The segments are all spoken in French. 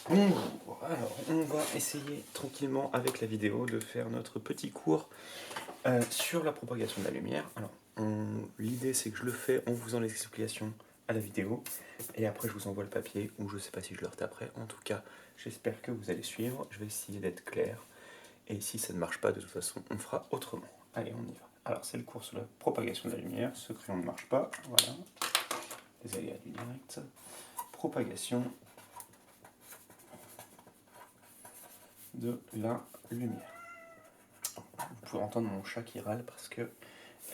Bonjour, alors on va essayer tranquillement avec la vidéo de faire notre petit cours sur la propagation de la lumière. Alors l'idée c'est que je le fais en vous faisant les explications à la vidéo et après je vous envoie le papier ou je sais pas si je le retaperai. En tout cas j'espère que vous allez suivre, je vais essayer d'être clair et si ça ne marche pas de toute façon on fera autrement. Allez on y va. Alors c'est le cours sur la propagation de la lumière, ce crayon ne marche pas, voilà, les aléas du direct, propagation de la lumière. Vous pouvez entendre mon chat qui râle parce qu'elle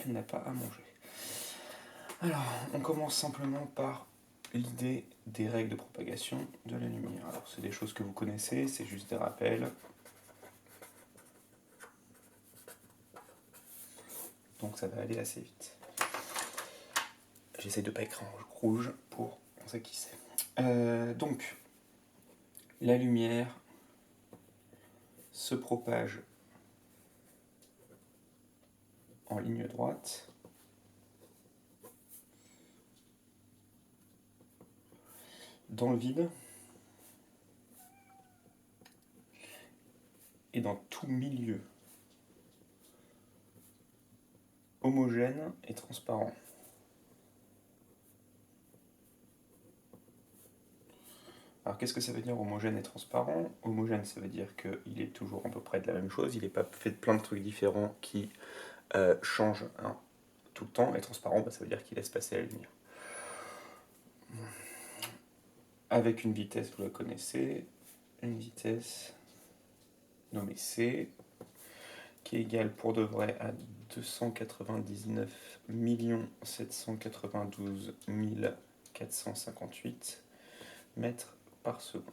n'a pas à manger. Alors, on commence simplement par l'idée des règles de propagation de la lumière. Alors, c'est des choses que vous connaissez, c'est juste des rappels. Donc, ça va aller assez vite. J'essaie de ne pas écrire en rouge pour on sait qui c'est. Donc, la lumière se propage en ligne droite dans le vide et dans tout milieu homogène et transparent. Alors qu'est-ce que ça veut dire homogène et transparent? Homogène, ça veut dire qu'il est toujours à peu près de la même chose, il n'est pas fait de plein de trucs différents qui changent tout le temps, et transparent, ça veut dire qu'il laisse passer la lumière. Avec une vitesse, vous la connaissez, une vitesse nommée C, qui est égale pour de vrai à 299 792 458 mètres par seconde.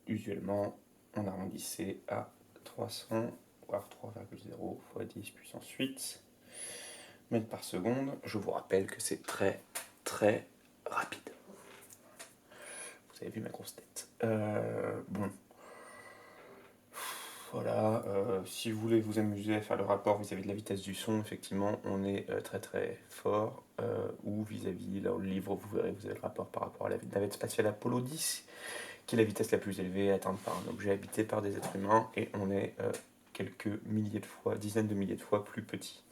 Usuellement, on arrondissait à 300, voire 3,0 fois 10 puissance 8 mètres par seconde. Je vous rappelle que c'est très très rapide. Vous avez vu ma grosse tête. Bon. Voilà, si vous voulez vous amuser à faire le rapport vis-à-vis de la vitesse du son, effectivement, on est très très fort. Ou vis-à-vis, là, le livre, vous verrez, vous avez le rapport par rapport à la navette spatiale Apollo 10, qui est la vitesse la plus élevée atteinte par un objet habité par des êtres humains, et on est quelques milliers de fois, dizaines de milliers de fois plus petit.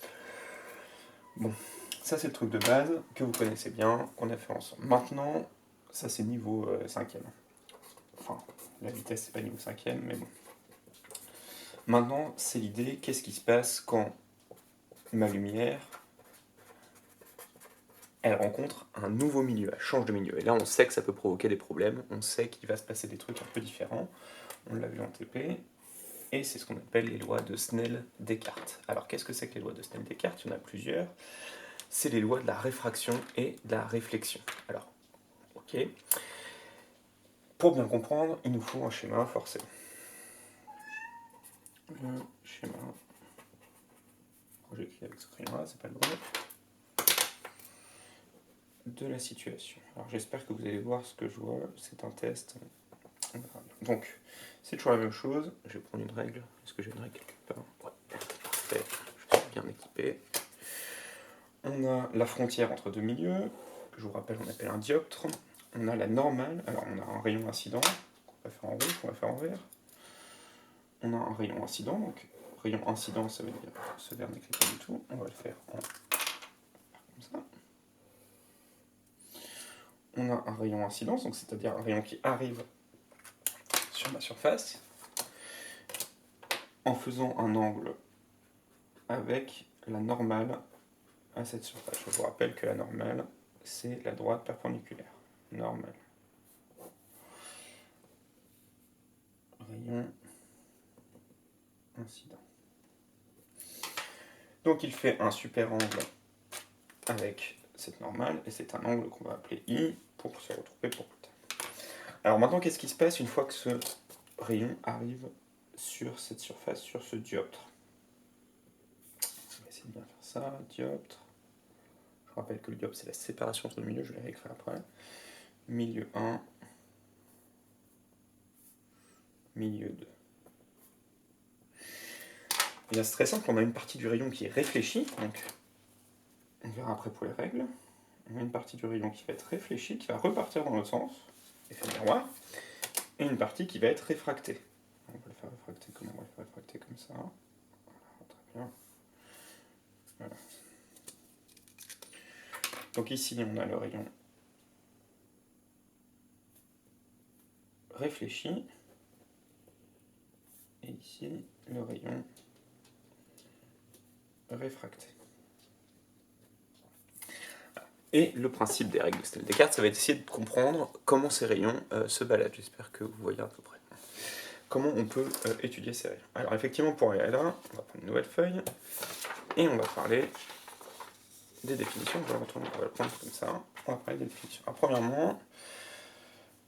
Bon, ça c'est le truc de base que vous connaissez bien, qu'on a fait ensemble. Maintenant, ça c'est niveau 5e. Enfin, la vitesse c'est pas niveau 5e, mais bon. Maintenant, c'est l'idée, qu'est-ce qui se passe quand ma lumière, elle rencontre un nouveau milieu, elle change de milieu. Et là, on sait que ça peut provoquer des problèmes, on sait qu'il va se passer des trucs un peu différents. On l'a vu en TP, et c'est ce qu'on appelle les lois de Snell-Descartes. Alors, qu'est-ce que c'est que les lois de Snell-Descartes? Il y en a plusieurs. C'est les lois de la réfraction et de la réflexion. Alors, ok. Pour bien comprendre, il nous faut un schéma, forcément. Le schéma. J'écris avec ce crayon-là, c'est pas le bon. De la situation. Alors j'espère que vous allez voir ce que je vois, c'est un test. Donc, c'est toujours la même chose. Je vais prendre une règle. Est-ce que j'ai une règle quelque part? Ouais, parfait. Je suis bien équipé. On a la frontière entre deux milieux, que je vous rappelle, on appelle un dioptre. On a la normale. Alors, on a un rayon incident, qu'on va faire en rouge, qu'on va faire en vert. On a un rayon incident, donc rayon incident, ça veut dire ce vert n'écrit pas du tout. On va le faire en comme ça. On a un rayon incidence, donc c'est-à-dire un rayon qui arrive sur ma surface en faisant un angle avec la normale à cette surface. Je vous rappelle que la normale, c'est la droite perpendiculaire. Normale. Rayon incident. Donc il fait un super angle avec cette normale, et c'est un angle qu'on va appeler I pour se retrouver pour plus tard. Alors maintenant, qu'est-ce qui se passe une fois que ce rayon arrive sur cette surface, sur ce dioptre? On va essayer de bien faire ça, dioptre. Je rappelle que le dioptre, c'est la séparation entre le milieu, je vais réécrire après. Milieu 1, milieu 2. Et là, c'est très simple, on a une partie du rayon qui est réfléchie, donc on verra après pour les règles. On a une partie du rayon qui va être réfléchie, qui va repartir dans l'autre sens. effet miroir, et une partie qui va être réfractée. On va le faire réfracter comment? On va le faire réfracter comme ça. Voilà, très bien. Voilà. Donc ici, on a le rayon réfléchi, et ici, le rayon réfracté. Et le principe des règles de Snell-Descartes, ça va être d'essayer de comprendre comment ces rayons se baladent. J'espère que vous voyez à peu près. Comment on peut étudier ces rayons. Alors effectivement, pour aller là, on va prendre une nouvelle feuille, et on va parler des définitions. On va le prendre comme ça. On va parler des définitions. Alors premièrement,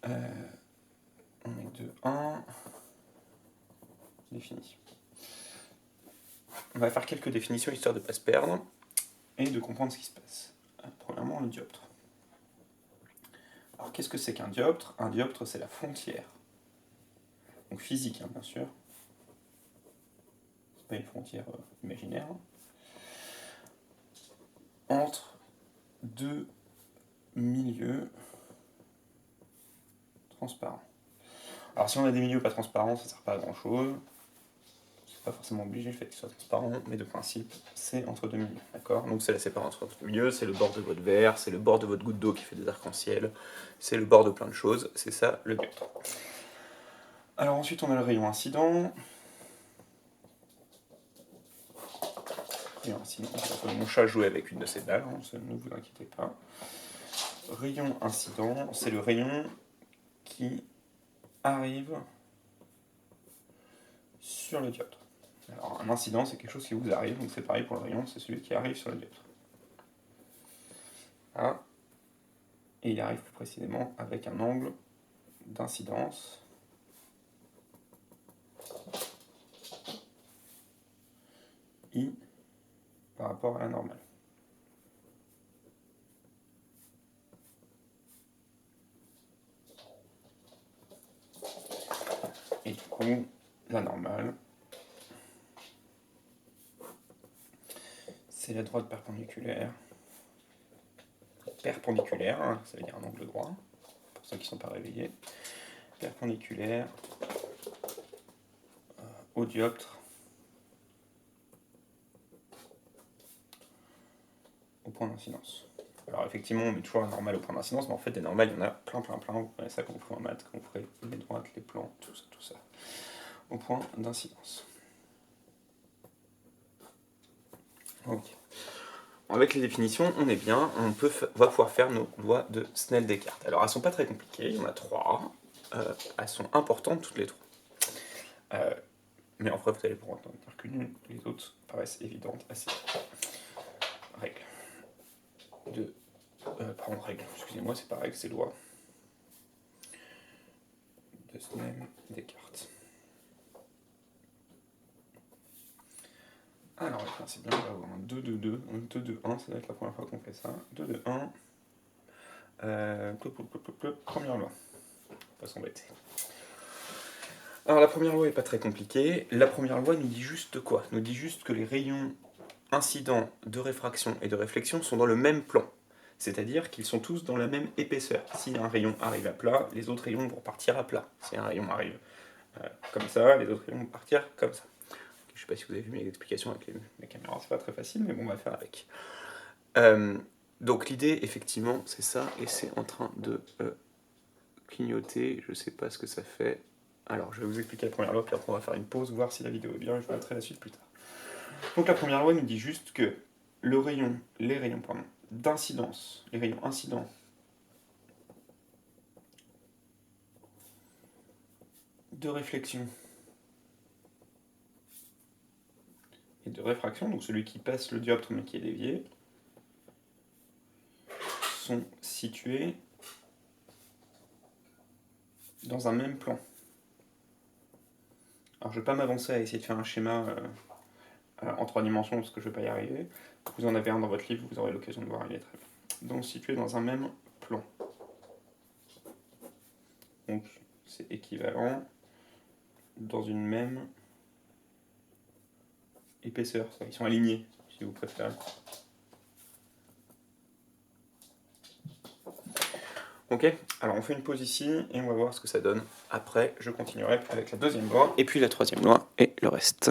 on est de 1, définition. On va faire quelques définitions histoire de ne pas se perdre et de comprendre ce qui se passe. Premièrement, le dioptre. Alors qu'est-ce que c'est qu'un dioptre? Un dioptre, c'est la frontière, donc physique, hein, bien sûr. C'est pas une frontière imaginaire. Entre deux milieux transparents. Alors si on a des milieux pas transparents, ça ne sert pas à grand chose. C'est pas forcément obligé le fait qu'ils soient transparents, mais de principe, c'est entre deux milieux. D'accord? Donc c'est la séparation entre deux milieux, c'est le bord de votre verre, c'est le bord de votre goutte d'eau qui fait des arcs-en-ciel, c'est le bord de plein de choses, c'est ça le dioptre. Alors ensuite on a le rayon incident. Rayon incident, mon chat jouait avec une de ces balles, hein, ne vous inquiétez pas. Rayon incident, c'est le rayon qui arrive sur le dioptre. Alors un incident, c'est quelque chose qui vous arrive, donc c'est pareil pour le rayon, c'est celui qui arrive sur le dioptre. Ah. Et il arrive plus précisément avec un angle d'incidence I par rapport à la normale. Et du coup, la normale, c'est la droite perpendiculaire. Perpendiculaire, hein, ça veut dire un angle droit, pour ceux qui ne sont pas réveillés. Perpendiculaire au dioptre au point d'incidence. Alors effectivement, on met toujours la normale au point d'incidence, mais en fait, des normales, il y en a plein. Vous prenez ça quand vous ferez en maths, quand vous ferez les droites, les plans, tout ça, au point d'incidence. Ok. Avec les définitions, on est bien, on va pouvoir faire nos lois de Snell-Descartes. Alors, elles ne sont pas très compliquées, il y en a 3. Elles sont importantes toutes les 3. Mais en vrai, vous allez pouvoir en dire qu'une, les autres paraissent évidentes assez. Règle. Règle, excusez-moi, c'est pas règle, c'est loi de Snell-Descartes. Alors, c'est bien, on va avoir un 2, 2, 2, un 2, 2, 1, ça va être la première fois qu'on fait ça. 2, 2, 1. Première loi. Pas s'embêter. Alors, la première loi n'est pas très compliquée. La première loi nous dit juste quoi? Nous dit juste que les rayons incidents de réfraction et de réflexion sont dans le même plan. C'est-à-dire qu'ils sont tous dans la même épaisseur. Si un rayon arrive à plat, les autres rayons vont partir à plat. Si un rayon arrive comme ça, les autres rayons vont partir comme ça. Je ne sais pas si vous avez vu mes explications avec les caméras, c'est pas très facile, mais bon, on va faire avec. Donc l'idée, effectivement, c'est ça, et c'est en train de clignoter, je ne sais pas ce que ça fait. Alors, je vais vous expliquer la première loi, puis après on va faire une pause, voir si la vidéo est bien, et je vous montrerai la suite plus tard. Donc la première loi nous dit juste que les rayons d'incidence, les rayons incidents de réflexion et de réfraction, donc celui qui passe le dioptre mais qui est dévié, sont situés dans un même plan. Alors je ne vais pas m'avancer à essayer de faire un schéma en 3 dimensions parce que je ne vais pas y arriver. Vous en avez un dans votre livre, vous aurez l'occasion de voir, il est très bien. Donc situés dans un même plan. Donc c'est équivalent dans une même épaisseur. Ils sont alignés, si vous préférez. Ok, alors on fait une pause ici et on va voir ce que ça donne. Après, je continuerai avec la deuxième loi, et puis la troisième loi et le reste.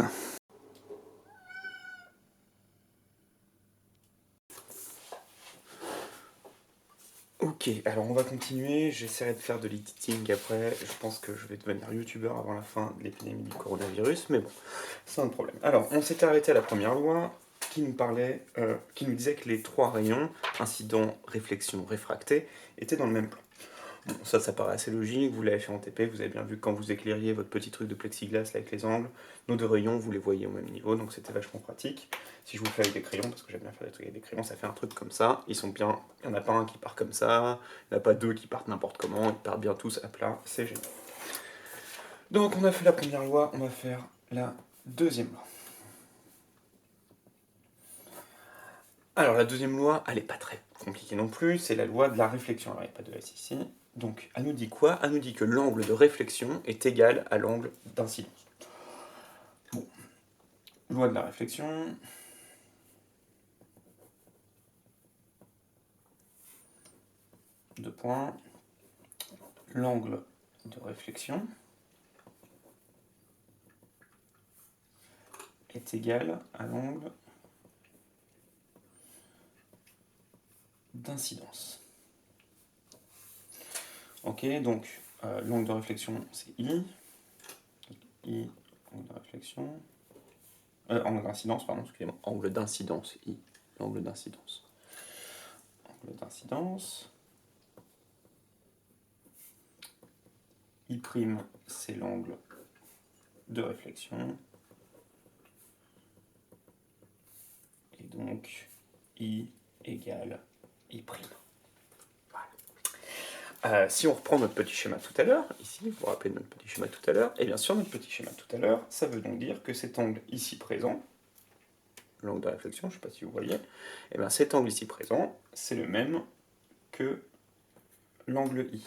Ok, alors on va continuer, j'essaierai de faire de l'editing après, je pense que je vais devenir youtubeur avant la fin de l'épidémie du coronavirus, mais bon, c'est un problème. Alors, on s'était arrêté à la première loi qui nous parlait, qui nous disait que les trois rayons, incident, réflexion, réfracté, étaient dans le même plan. Bon, ça paraît assez logique, vous l'avez fait en TP, vous avez bien vu que quand vous éclairiez votre petit truc de plexiglas là, avec les angles, nos deux rayons, vous les voyez au même niveau, donc c'était vachement pratique. Si je vous le fais avec des crayons, parce que j'aime bien faire des trucs avec des crayons, ça fait un truc comme ça, ils sont bien, il n'y en a pas un qui part comme ça, il n'y en a pas deux qui partent n'importe comment, ils partent bien tous à plat, c'est génial. Donc on a fait la première loi, on va faire la deuxième loi. Alors la deuxième loi, elle n'est pas très compliquée non plus, c'est la loi de la réflexion. Alors il n'y a pas de S ici. Donc elle nous dit quoi? Elle nous dit que l'angle de réflexion est égal à l'angle d'incidence. Bon, loi de la réflexion. Deux points. L'angle de réflexion est égal à l'angle d'incidence. Ok, donc l'angle de réflexion c'est I. I, angle de réflexion. Angle d'incidence, pardon, excusez-moi. Angle d'incidence, I. L'angle d'incidence. Angle d'incidence. I', c'est l'angle de réflexion. Et donc, I égale I'. Voilà. Si on reprend notre petit schéma tout à l'heure, ici, vous vous rappelez de notre petit schéma tout à l'heure, et bien sûr, notre petit schéma tout à l'heure, ça veut donc dire que cet angle ici présent, l'angle de réflexion, je ne sais pas si vous voyez, et bien cet angle ici présent, c'est le même que l'angle I.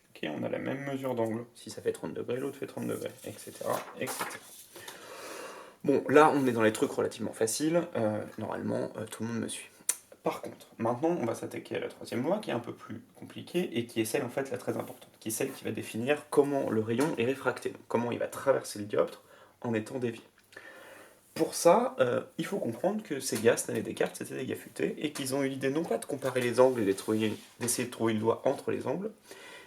Okay, on a la même mesure d'angle. Si ça fait 30 degrés, l'autre fait 30 degrés, etc., etc. Bon, là, on est dans les trucs relativement faciles. Normalement, tout le monde me suit. Par contre, maintenant, on va s'attaquer à la troisième loi, qui est un peu plus compliquée, et qui est celle, en fait, la très importante, qui est celle qui va définir comment le rayon est réfracté, donc comment il va traverser le dioptre en étant dévié. Pour ça, il faut comprendre que ces gars, Stanley et Descartes, c'était des gars futés, et qu'ils ont eu l'idée non pas de comparer les angles et d'essayer de trouver une loi entre les angles,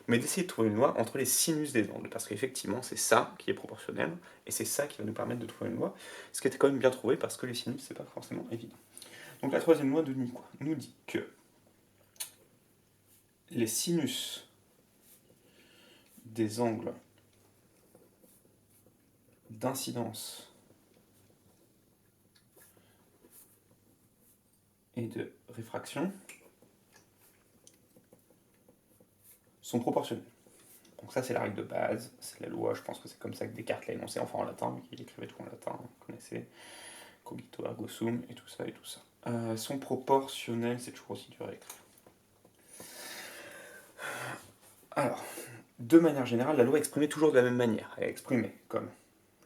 mais d'essayer de trouver une loi entre les sinus des angles, parce qu'effectivement, c'est ça qui est proportionnel, et c'est ça qui va nous permettre de trouver une loi, ce qui était quand même bien trouvé, parce que les sinus, c'est pas forcément évident. Donc la troisième loi nous dit quoi? Nous dit que les sinus des angles d'incidence et de réfraction sont proportionnels. Donc ça, c'est la règle de base, c'est la loi, je pense que c'est comme ça que Descartes l'a énoncé, enfin en latin, vu qu'il écrivait tout en latin, vous connaissez, cogito ergo sum, et tout ça, et tout ça. Sont proportionnels, c'est toujours aussi dur à écrire. Alors, de manière générale, la loi est exprimée toujours de la même manière. Elle est exprimée comme...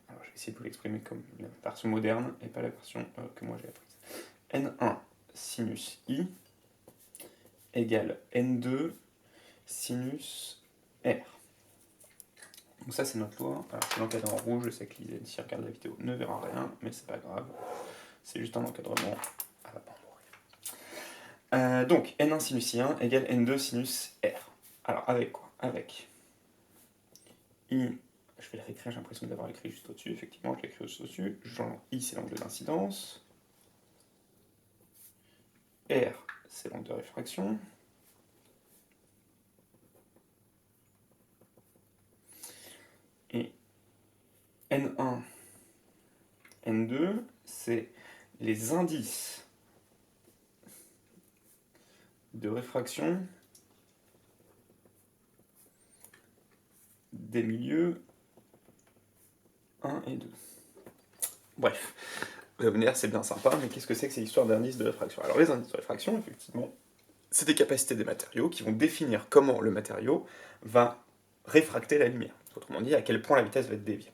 Alors, je vais essayer de vous l'exprimer comme la version moderne, et pas la version que moi j'ai apprise. N1 sinus I égale N2 sinus R. Donc ça, c'est notre loi. Alors, je vais l'encadrer en rouge, je sais que Lisa, si elle regarde la vidéo, ne verra rien, mais c'est pas grave. C'est juste un encadrement. Elle va pas mourir. Donc, N1 sinus I1 égale N2 sinus R. Alors, avec quoi? Avec I, je vais le réécrire, j'ai l'impression d'avoir écrit juste au-dessus, effectivement, je l'ai écrit juste au-dessus. Genre, I, c'est l'angle d'incidence. R, c'est l'angle de réfraction. Et N1, N2, c'est les indices de réfraction des milieux 1 et 2. Bref, vous allez me dire, c'est bien sympa, mais qu'est-ce que c'est que ces histoires d'indices de réfraction? Alors les indices de réfraction, effectivement, c'est des capacités des matériaux qui vont définir comment le matériau va réfracter la lumière. Autrement dit, à quel point la vitesse va être déviée.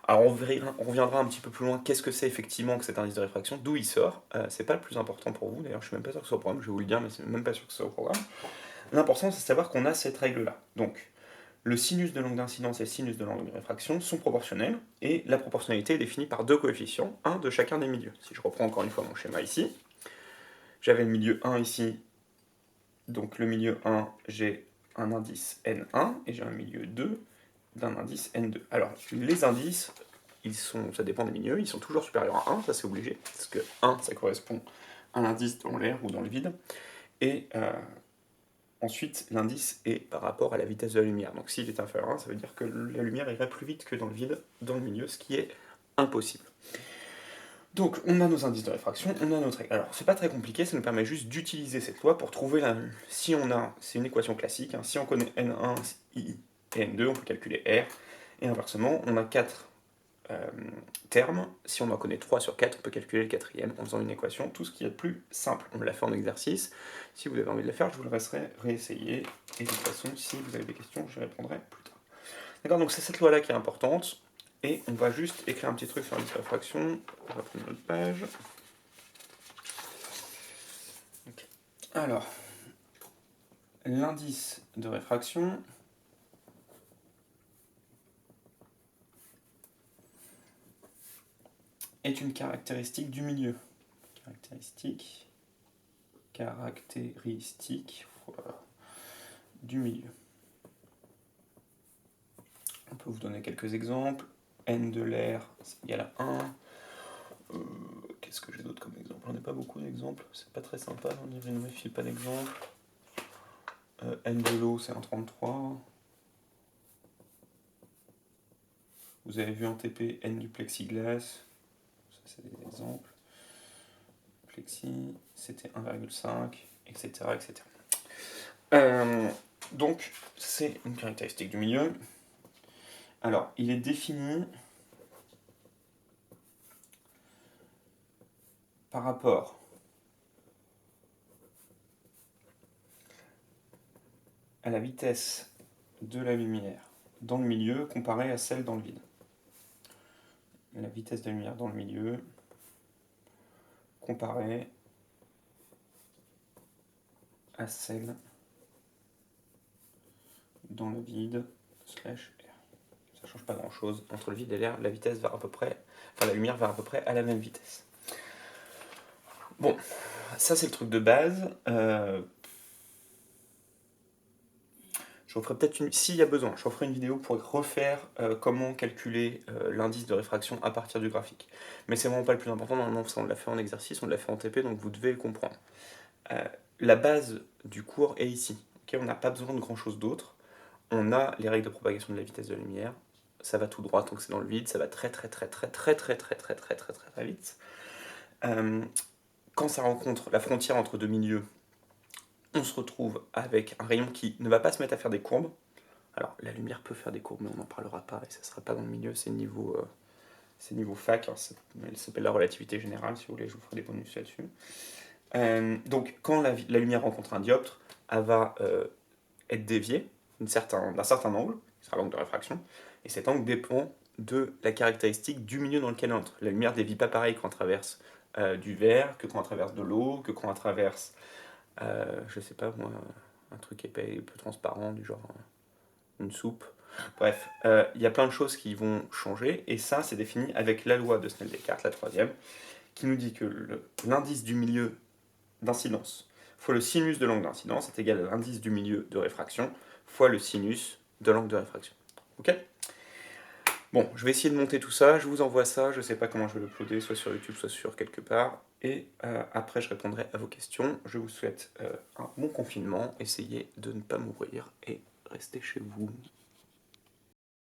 Alors on reviendra un petit peu plus loin, qu'est-ce que c'est effectivement que cet indice de réfraction, d'où il sort, c'est pas le plus important pour vous, d'ailleurs je suis même pas sûr que ce soit au programme, je vais vous le dire, mais c'est même pas sûr que ce soit au programme. L'important, c'est de savoir qu'on a cette règle-là. Donc, le sinus de l'angle d'incidence et le sinus de l'angle de réfraction sont proportionnels, et la proportionnalité est définie par deux coefficients, un de chacun des milieux. Si je reprends encore une fois mon schéma ici, j'avais le milieu 1 ici, donc le milieu 1, j'ai un indice N1, et j'ai un milieu 2 d'un indice N2. Alors, les indices, ça dépend des milieux, ils sont toujours supérieurs à 1, ça c'est obligé, parce que 1, ça correspond à l'indice dans l'air ou dans le vide, et ensuite, l'indice est par rapport à la vitesse de la lumière. Donc s'il est inférieur à 1, ça veut dire que la lumière irait plus vite que dans le vide, dans le milieu, ce qui est impossible. Donc on a nos indices de réfraction, on a notre règle. Alors c'est pas très compliqué, ça nous permet juste d'utiliser cette loi pour trouver si on a, c'est une équation classique, hein, si on connaît N1, I et N2, on peut calculer R, et inversement, on a 4 termes, si on en connaît 3 sur 4, on peut calculer le quatrième en faisant une équation, tout ce qui est de plus simple. On l'a fait en exercice, si vous avez envie de le faire, je vous le laisserai réessayer, et de toute façon, si vous avez des questions, j'y répondrai plus tard. D'accord, donc c'est cette loi-là qui est importante, et on va juste écrire un petit truc sur l'indice de réfraction. On va prendre une autre page. Okay. Alors, l'indice de réfraction est une caractéristique du milieu. Caractéristique du milieu. On peut vous donner quelques exemples. N de l'air, c'est égal à 1. Qu'est-ce que j'ai d'autre comme exemple? J'en ai pas beaucoup d'exemples, c'est pas très sympa, on ne me file pas d'exemple. N de l'eau, c'est 1,33. Vous avez vu en TP N du plexiglas, ça c'est des exemples. Plexi, c'était 1,5, etc. etc. Donc, c'est une caractéristique du milieu. Alors, il est défini par rapport à la vitesse de la lumière dans le milieu comparée à celle dans le vide. La vitesse de la lumière dans le milieu comparée à celle dans le vide /R. Ça change pas grand chose. Entre le vide et l'air, la vitesse va à peu près, enfin la lumière va à peu près à la même vitesse. Bon, ça c'est le truc de base. Je referai peut-être s'il y a besoin, je referai une vidéo pour refaire comment calculer l'indice de réfraction à partir du graphique. Mais c'est vraiment pas le plus important, normalement ça on l'a fait en exercice, on l'a fait en TP, donc vous devez le comprendre. La base du cours est ici. Okay, on n'a pas besoin de grand chose d'autre. On a les règles de propagation de la vitesse de la lumière. Ça va tout droit tant que c'est dans le vide, ça va très vite. Quand ça rencontre la frontière entre deux milieux, on se retrouve avec un rayon qui ne va pas se mettre à faire des courbes. Alors la lumière peut faire des courbes, mais on n'en parlera pas, et ça ne sera pas dans le milieu, c'est niveau fac, alors elle s'appelle la relativité générale, si vous voulez, je vous ferai des bonus là-dessus. Donc quand la lumière rencontre un dioptre, elle va être déviée d'un certain angle, qui sera l'angle de réfraction, et cet angle dépend de la caractéristique du milieu dans lequel elle entre. La lumière ne dévie pas pareil quand on traverse du verre, que quand on traverse de l'eau, que quand on traverse, je sais pas moi, un truc épais, un peu transparent, du genre une soupe. Bref, il y a plein de choses qui vont changer, et ça c'est défini avec la loi de Snell-Descartes, la troisième, qui nous dit que l'indice du milieu d'incidence fois le sinus de l'angle d'incidence est égal à l'indice du milieu de réfraction fois le sinus de l'angle de réfraction. Ok? Bon, je vais essayer de monter tout ça, je vous envoie ça, je ne sais pas comment je vais l'uploader, soit sur YouTube, soit sur quelque part, et après je répondrai à vos questions. Je vous souhaite un bon confinement, essayez de ne pas mourir et restez chez vous.